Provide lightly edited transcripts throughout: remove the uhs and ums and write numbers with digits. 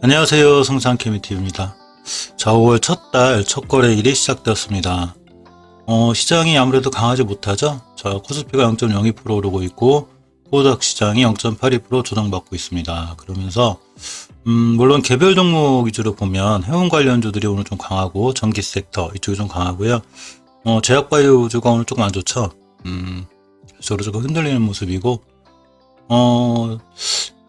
안녕하세요, 성장케미TV입니다. 자, 5월 첫 달 첫 거래일이 시작되었습니다. 시장이 아무래도 강하지 못하죠. 자, 코스피가 0.02% 오르고 있고 코스닥 시장이 0.82% 조정받고 있습니다. 그러면서 물론 개별 종목 위주로 보면 해운 관련주들이 오늘 좀 강하고 전기 섹터 이쪽이 좀 강하고요. 제약바이오주가 오늘 조금 안 좋죠. 저로 조금 흔들리는 모습이고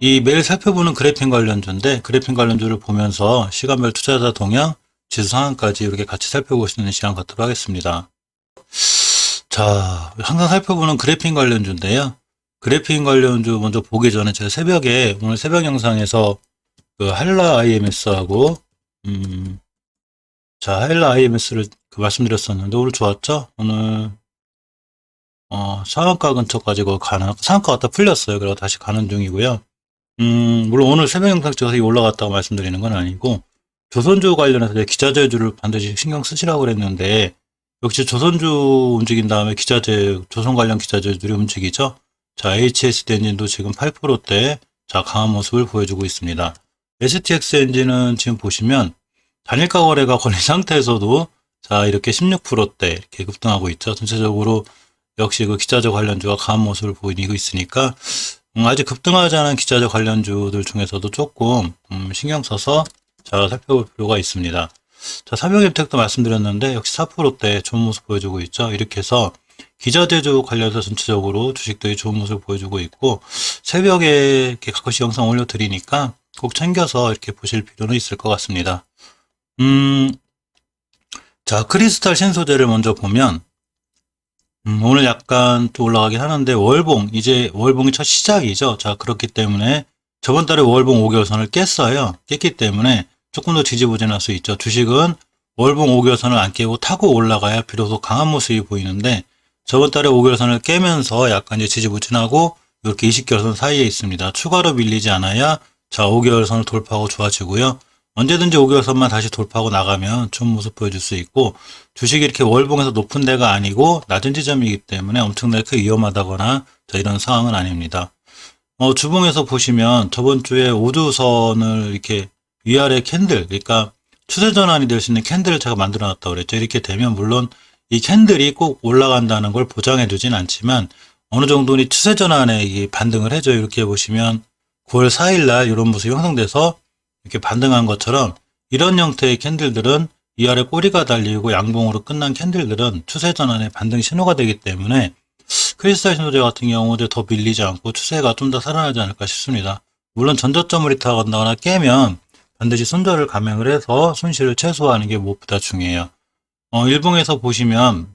이 매일 살펴보는 그래핀 관련주인데 그래핀 관련주를 보면서 시간별 투자자 동향, 지수 상황까지 이렇게 같이 살펴보시는 시간 갖도록 하겠습니다. 자, 항상 살펴보는 그래핀 관련주인데요. 그래핀 관련주 먼저 보기 전에 제가 새벽에 오늘 새벽 영상에서 그 한라 IMS하고 자, 한라 IMS를 말씀드렸었는데 오늘 좋았죠? 오늘 상한가 근처까지 상한가 갖다 풀렸어요. 그래서 다시 가는 중이고요. 물론 오늘 새벽 영상 찍어서 올라갔다고 말씀드리는 건 아니고, 조선주 관련해서 기자재주를 반드시 신경 쓰시라고 그랬는데, 역시 조선주 움직인 다음에 조선 관련 기자재들이 움직이죠. 자, HSD 엔진도 지금 8%대, 자, 강한 모습을 보여주고 있습니다. STX 엔진은 지금 보시면, 단일가 거래가 걸린 상태에서도, 자, 이렇게 16%대, 이렇게 급등하고 있죠. 전체적으로, 역시 그 기자재 관련주가 강한 모습을 보이고 있으니까, 아직 급등하지 않은 기자재 관련주들 중에서도 조금 신경 써서 잘 살펴볼 필요가 있습니다. 자, 삼성입텍도 말씀드렸는데 역시 4%대 좋은 모습 보여주고 있죠. 이렇게 해서 기자재주 관련해서 전체적으로 주식들이 좋은 모습을 보여주고 있고, 새벽에 이렇게 가끔씩 영상 올려드리니까 꼭 챙겨서 이렇게 보실 필요는 있을 것 같습니다. 자, 크리스탈 신소재를 먼저 보면 오늘 약간 또 올라가긴 하는데 이제 월봉이 첫 시작이죠. 자, 그렇기 때문에 저번 달에 월봉 5개월선을 깼어요. 깼기 때문에 조금 더 지지부진할 수 있죠. 주식은 월봉 5개월선을 안 깨고 타고 올라가야 비로소 강한 모습이 보이는데 저번 달에 5개월선을 깨면서 약간 이제 지지부진하고 이렇게 20개월선 사이에 있습니다. 추가로 밀리지 않아야 자, 5개월선을 돌파하고 좋아지고요. 언제든지 5개월선만 다시 돌파하고 나가면 좋은 모습 보여줄 수 있고, 주식이 이렇게 월봉에서 높은 데가 아니고 낮은 지점이기 때문에 엄청나게 크게 위험하다거나 이런 상황은 아닙니다. 주봉에서 보시면 저번 주에 5주선을 이렇게 위아래 캔들, 그러니까 추세 전환이 될 수 있는 캔들을 제가 만들어 놨다고 그랬죠. 이렇게 되면 물론 이 캔들이 꼭 올라간다는 걸 보장해 주진 않지만 어느 정도는 추세 전환에 반등을 해줘요. 이렇게 보시면 9월 4일 날 이런 모습이 형성돼서 이렇게 반등한 것처럼 이런 형태의 캔들들은 위아래 꼬리가 달리고 양봉으로 끝난 캔들들은 추세 전환의 반등 신호가 되기 때문에 크리스탈 신소재 같은 경우도 더 밀리지 않고 추세가 좀 더 살아나지 않을까 싶습니다. 물론 전저점을 이탈한다거나 깨면 반드시 손절을 감행을 해서 손실을 최소화하는 게 무엇보다 중요해요. 일봉에서 보시면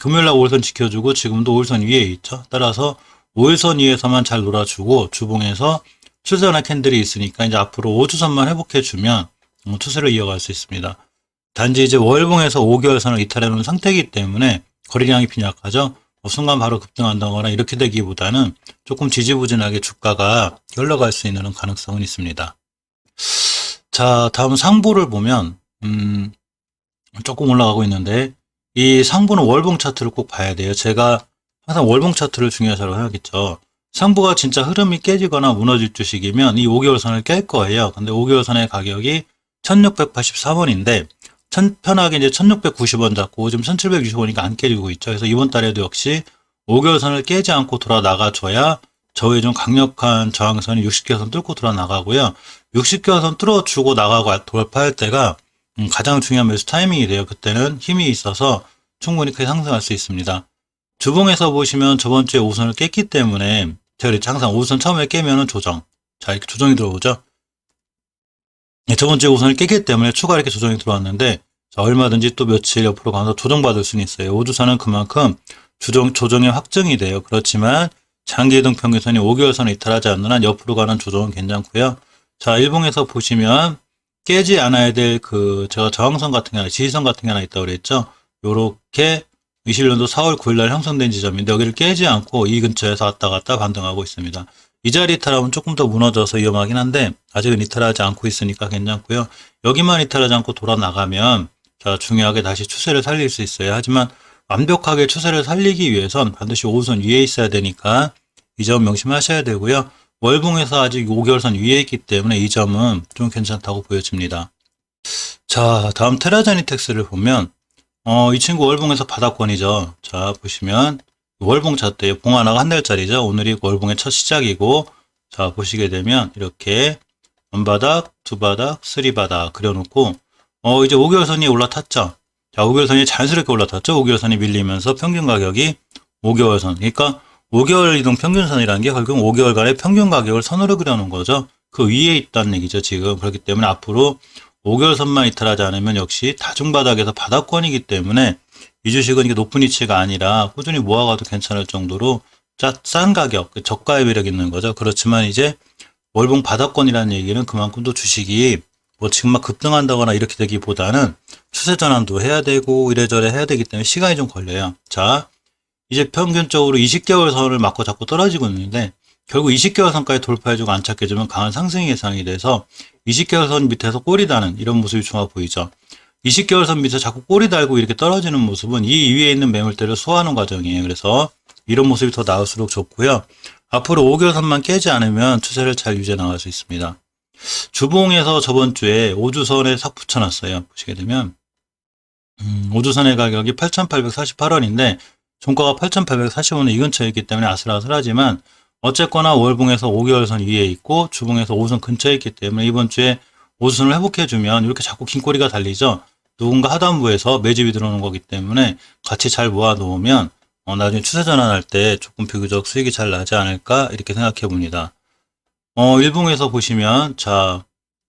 금요일날 5일선 지켜주고 지금도 5일선 위에 있죠. 따라서 5일선 위에서만 잘 놀아주고 주봉에서 추세나 캔들이 있으니까 이제 앞으로 5주선만 회복해주면 추세를 이어갈 수 있습니다. 단지 이제 월봉에서 5개월선을 이탈해 놓은 상태이기 때문에 거래량이 빈약하죠. 순간 바로 급등한다거나 이렇게 되기보다는 조금 지지부진하게 주가가 흘러갈 수 있는 가능성은 있습니다. 자, 다음 상보를 보면 조금 올라가고 있는데 이 상보는 월봉 차트를 꼭 봐야 돼요. 제가 항상 월봉 차트를 중요하다고 생각했죠. 상보가 진짜 흐름이 깨지거나 무너질 주식이면 이 5개월선을 깰 거예요. 근데 5개월선의 가격이 1683원인데 편하게 이제 1690원 잡고 지금 1760원이니까 안 깨지고 있죠. 그래서 이번 달에도 역시 5개월선을 깨지 않고 돌아 나가줘야 저의 좀 강력한 저항선이 60개월선 뚫고 돌아 나가고요. 60개월선 뚫어주고 나가고 돌파할 때가 가장 중요한 매수 타이밍이 돼요. 그때는 힘이 있어서 충분히 크게 상승할 수 있습니다. 주봉에서 보시면 저번 주에 5선을 깼기 때문에 제가 그랬죠. 항상 5선 처음에 깨면은 조정. 자, 이렇게 조정이 들어오죠. 저번 주에 5선을 깼기 때문에 추가 이렇게 조정이 들어왔는데 자, 얼마든지 또 며칠 옆으로 가서 조정받을 수는 있어요. 5주선은 그만큼 조정의 확정이 돼요. 그렇지만 장기 이동 평균선이 5개월선을 이탈하지 않는 한 옆으로 가는 조정은 괜찮고요. 자, 일봉에서 보시면 깨지 않아야 될 제가 저항선 같은 게 하나, 지지선 같은 게 하나 있다고 그랬죠. 요렇게 21년도 4월 9일 날 형성된 지점인데 여기를 깨지 않고 이 근처에서 왔다 갔다 반등하고 있습니다. 이 자리 이탈하면 조금 더 무너져서 위험하긴 한데 아직은 이탈하지 않고 있으니까 괜찮고요. 여기만 이탈하지 않고 돌아 나가면 자, 중요하게 다시 추세를 살릴 수 있어요. 하지만 완벽하게 추세를 살리기 위해선 반드시 5선 위에 있어야 되니까 이 점 명심하셔야 되고요. 월봉에서 아직 5개월선 위에 있기 때문에 이 점은 좀 괜찮다고 보여집니다. 자, 다음 테라제니텍스를 보면 이 친구 월봉에서 바닥권이죠. 자, 보시면 월봉 차트에 봉 하나가 한 달짜리죠. 오늘이 월봉의 첫 시작이고, 자, 보시게 되면 이렇게 원바닥, 두바닥, 쓰리바닥 그려놓고 이제 5개월선이 올라탔죠. 자, 5개월선이 자연스럽게 올라탔죠. 5개월선이 밀리면서 평균 가격이 5개월선, 그러니까 5개월 이동 평균선이라는 게 결국 5개월간의 평균 가격을 선으로 그려놓은 거죠. 그 위에 있다는 얘기죠, 지금. 그렇기 때문에 앞으로 5개월선만 이탈하지 않으면 역시 다중바닥에서 바닥권이기 때문에 이 주식은 이게 높은 위치가 아니라 꾸준히 모아가도 괜찮을 정도로 싼 가격, 저가의 매력이 있는 거죠. 그렇지만 이제 월봉 바닥권이라는 얘기는 그만큼 또 주식이 뭐 지금 막 급등한다거나 이렇게 되기보다는 추세 전환도 해야 되고 이래저래 해야 되기 때문에 시간이 좀 걸려요. 자, 이제 평균적으로 20개월 선을 맞고 자꾸 떨어지고 있는데 결국 20개월 선까지 돌파해주고 안착해주면 강한 상승이 예상이 돼서 20개월 선 밑에서 꼬리 다는 이런 모습이 좋아 보이죠. 20개월 선 밑에 자꾸 꼬리 달고 이렇게 떨어지는 모습은 이 위에 있는 매물대를 소화하는 과정이에요. 그래서 이런 모습이 더 나을수록 좋고요. 앞으로 5개월 선만 깨지 않으면 추세를 잘 유지해 나갈 수 있습니다. 주봉에서 저번 주에 5주선에 싹 붙여놨어요. 보시게 되면 5주선의 가격이 8,848원인데 종가가 8,840원에 이 근처에 있기 때문에 아슬아슬하지만 어쨌거나 월봉에서 5개월선 위에 있고 주봉에서 5선 근처에 있기 때문에 이번 주에 5선을 회복해주면 이렇게 자꾸 긴 꼬리가 달리죠. 누군가 하단부에서 매집이 들어오는 거기 때문에 같이 잘 모아놓으면 나중에 추세 전환할 때 조금 비교적 수익이 잘 나지 않을까 이렇게 생각해 봅니다. 일봉에서 보시면 자,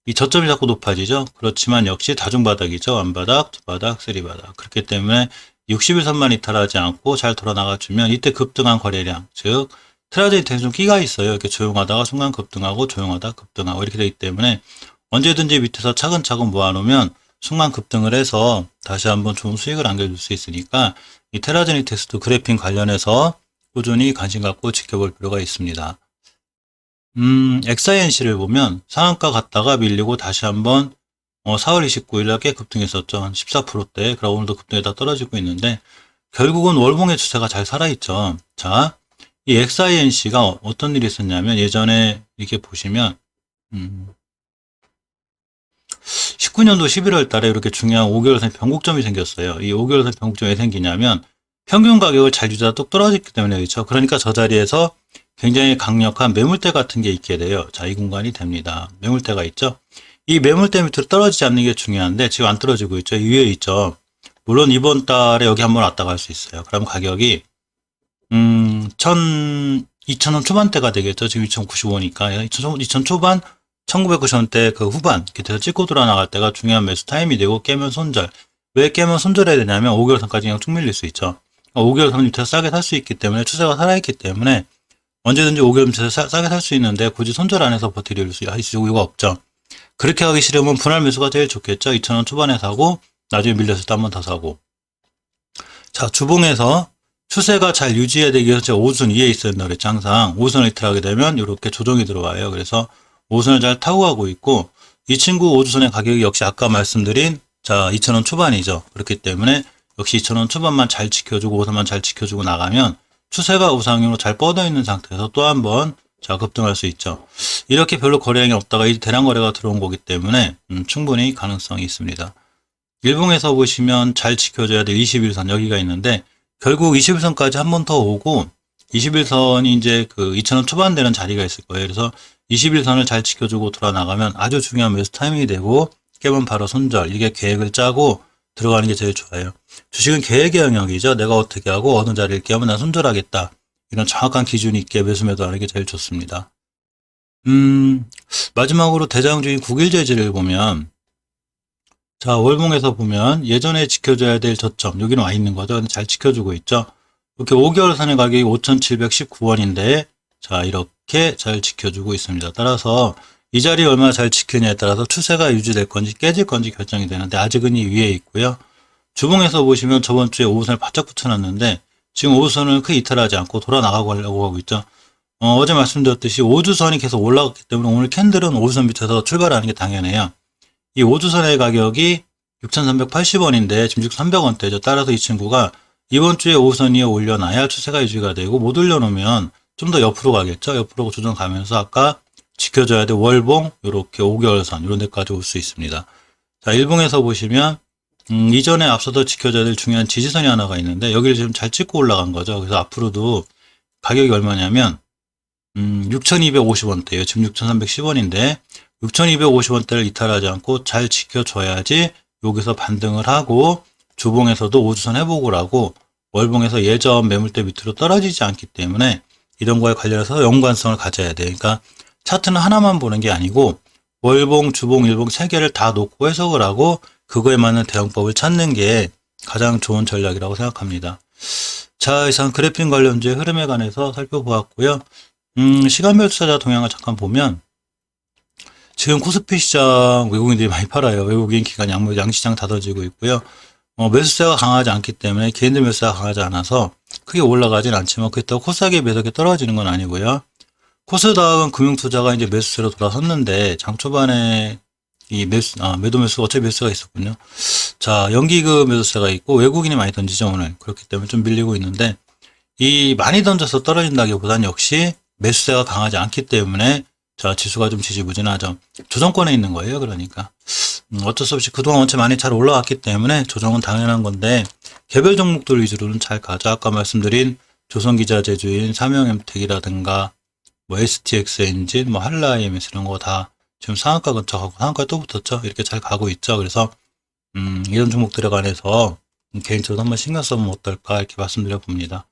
이 저점이 자꾸 높아지죠. 그렇지만 역시 다중바닥이죠. 완바닥, 두바닥, 쓰리바닥. 그렇기 때문에 60일선만 이탈하지 않고 잘 돌아나가주면 이때 급등한 거래량, 즉 테라제니텍은 좀 끼가 있어요. 이렇게 조용하다가 순간 급등하고 조용하다 급등하고 이렇게 되기 때문에 언제든지 밑에서 차근차근 모아놓으면 순간 급등을 해서 다시 한번 좋은 수익을 안겨줄 수 있으니까 이 테라제니텍스도 그래핑 관련해서 꾸준히 관심 갖고 지켜볼 필요가 있습니다. XINC를 보면 상한가 갔다가 밀리고 다시 한번 4월 29일에 꽤 급등했었죠. 한 14%대. 그리고 오늘도 급등에다 떨어지고 있는데 결국은 월봉의 추세가 잘 살아있죠. 자, 이 XINC가 어떤 일이 있었냐면 예전에 이렇게 보시면 19년도 11월 달에 이렇게 중요한 5개월선 변곡점이 생겼어요. 이 5개월선 변곡점이 왜 생기냐면 평균 가격을 잘 유지하다 뚝 떨어졌기 때문에 그렇죠. 그러니까 저 자리에서 굉장히 강력한 매물대 같은 게 있게 돼요. 자, 이 공간이 됩니다. 매물대가 있죠. 이 매물대 밑으로 떨어지지 않는 게 중요한데 지금 안 떨어지고 있죠. 이 위에 있죠. 물론 이번 달에 여기 한번 왔다 갈 수 있어요. 그럼 가격이 2,000원 초반대가 되겠죠. 지금 2,095니까 2,000 초반 1990원대 그 후반 밑에서 찍고 돌아 나갈 때가 중요한 매수 타임이 되고 깨면 손절. 왜 깨면 손절해야 되냐면 5개월선까지 그냥 쭉 밀릴 수 있죠. 5개월선 밑에서 싸게 살 수 있기 때문에 추세가 살아있기 때문에 언제든지 5개월 밑에서 싸게 살 수 있는데 굳이 손절 안 해서 버틸 이유가 없죠. 그렇게 하기 싫으면 분할 매수가 제일 좋겠죠. 2,000원 초반에 사고 나중에 밀렸을 때 한 번 더 사고. 자, 주봉에서 추세가 잘 유지해야 되기 위해서 제가 5선 위에 있어야 된다 그랬죠. 항상 5선을 이탈하게 되면 이렇게 조정이 들어와요. 그래서 5선을 잘 타고 가고 있고 이 친구 5주선의 가격이 역시 아까 말씀드린 자 2,000원 초반이죠. 그렇기 때문에 역시 2,000원 초반만 잘 지켜주고 5선만 잘 지켜주고 나가면 추세가 우상향으로 잘 뻗어 있는 상태에서 또 한번 자 급등할 수 있죠. 이렇게 별로 거래량이 없다가 이 대량 거래가 들어온 거기 때문에 충분히 가능성이 있습니다. 일봉에서 보시면 잘 지켜줘야 될 21선 여기가 있는데 결국 21선까지 한 번 더 오고 21선이 이제 그 2,000원 초반 되는 자리가 있을 거예요. 그래서 21선을 잘 지켜주고 돌아 나가면 아주 중요한 매수 타이밍이 되고 깨면 바로 손절. 이게 계획을 짜고 들어가는 게 제일 좋아요. 주식은 계획의 영역이죠. 내가 어떻게 하고 어느 자리를 깨면 난 손절하겠다. 이런 정확한 기준이 있게 매수 매도하는 게 제일 좋습니다. 마지막으로 대장주인 국일재질을 보면 자 월봉에서 보면 예전에 지켜줘야 될 저점 여기는 와 있는 거죠. 잘 지켜주고 있죠. 이렇게 5개월 선의 가격이 5,719원인데 자 이렇게 잘 지켜주고 있습니다. 따라서 이 자리 얼마나 잘 지키냐에 따라서 추세가 유지될 건지 깨질 건지 결정이 되는데 아직은 이 위에 있고요. 주봉에서 보시면 저번 주에 5선을 바짝 붙여놨는데 지금 5선을 크게 이탈하지 않고 돌아 나가고 하려고 하고 있죠. 어제 말씀드렸듯이 5주선이 계속 올라갔기 때문에 오늘 캔들은 5선 밑에서 출발하는 게 당연해요. 이 5주선의 가격이 6,380원인데 지금 6,300원대죠. 따라서 이 친구가 이번 주에 5선 위에 올려놔야 추세가 유지가 되고 못 올려놓으면 좀 더 옆으로 가겠죠. 옆으로 조정 가면서 아까 지켜줘야 될 월봉 이렇게 5개월선 이런 데까지 올 수 있습니다. 자, 일봉에서 보시면 이전에 앞서서 지켜줘야 될 중요한 지지선이 하나가 있는데 여기를 지금 잘 찍고 올라간 거죠. 그래서 앞으로도 가격이 얼마냐면 6,250원대예요. 지금 6,310원인데 6,250원대를 이탈하지 않고 잘 지켜줘야지 여기서 반등을 하고 주봉에서도 5주선 회복을 하고 월봉에서 예전 매물대 밑으로 떨어지지 않기 때문에 이런 거에 관련해서 연관성을 가져야 돼요. 그러니까 차트는 하나만 보는 게 아니고 월봉, 주봉, 일봉 세 개를 다 놓고 해석을 하고 그거에 맞는 대응법을 찾는 게 가장 좋은 전략이라고 생각합니다. 자, 이상 그래픽 관련주의 흐름에 관해서 살펴보았고요. 시간별 투자자 동향을 잠깐 보면 지금 코스피 시장 외국인들이 많이 팔아요. 외국인 기관 양시장 닫아지고 있고요. 매수세가 강하지 않기 때문에 개인들 매수세가 강하지 않아서 크게 올라가진 않지만 그렇다고 코스닥의 매수가 떨어지는 건 아니고요. 코스닥은 금융투자가 이제 매수세로 돌아섰는데 장 초반에 이 매도 매수가 어차피 매수가 있었군요. 자, 연기금 매수세가 있고 외국인이 많이 던지죠 오늘. 그렇기 때문에 좀 밀리고 있는데 이 많이 던져서 떨어진다기보다는 역시 매수세가 강하지 않기 때문에 자, 지수가 좀 지지부진하죠. 조정권에 있는 거예요. 그러니까 어쩔 수 없이 그동안 원체 많이 잘 올라왔기 때문에 조정은 당연한 건데 개별 종목들 위주로는 잘 가죠. 아까 말씀드린 조선기자재주인 삼형엠텍이라든가 뭐 STX 엔진, 뭐 한라이엠스 이런 거 다 지금 상한가 근처 가고 상한가 또 붙었죠. 이렇게 잘 가고 있죠. 그래서 이런 종목들에 관해서 개인적으로 한번 신경 써보면 어떨까 이렇게 말씀드려 봅니다.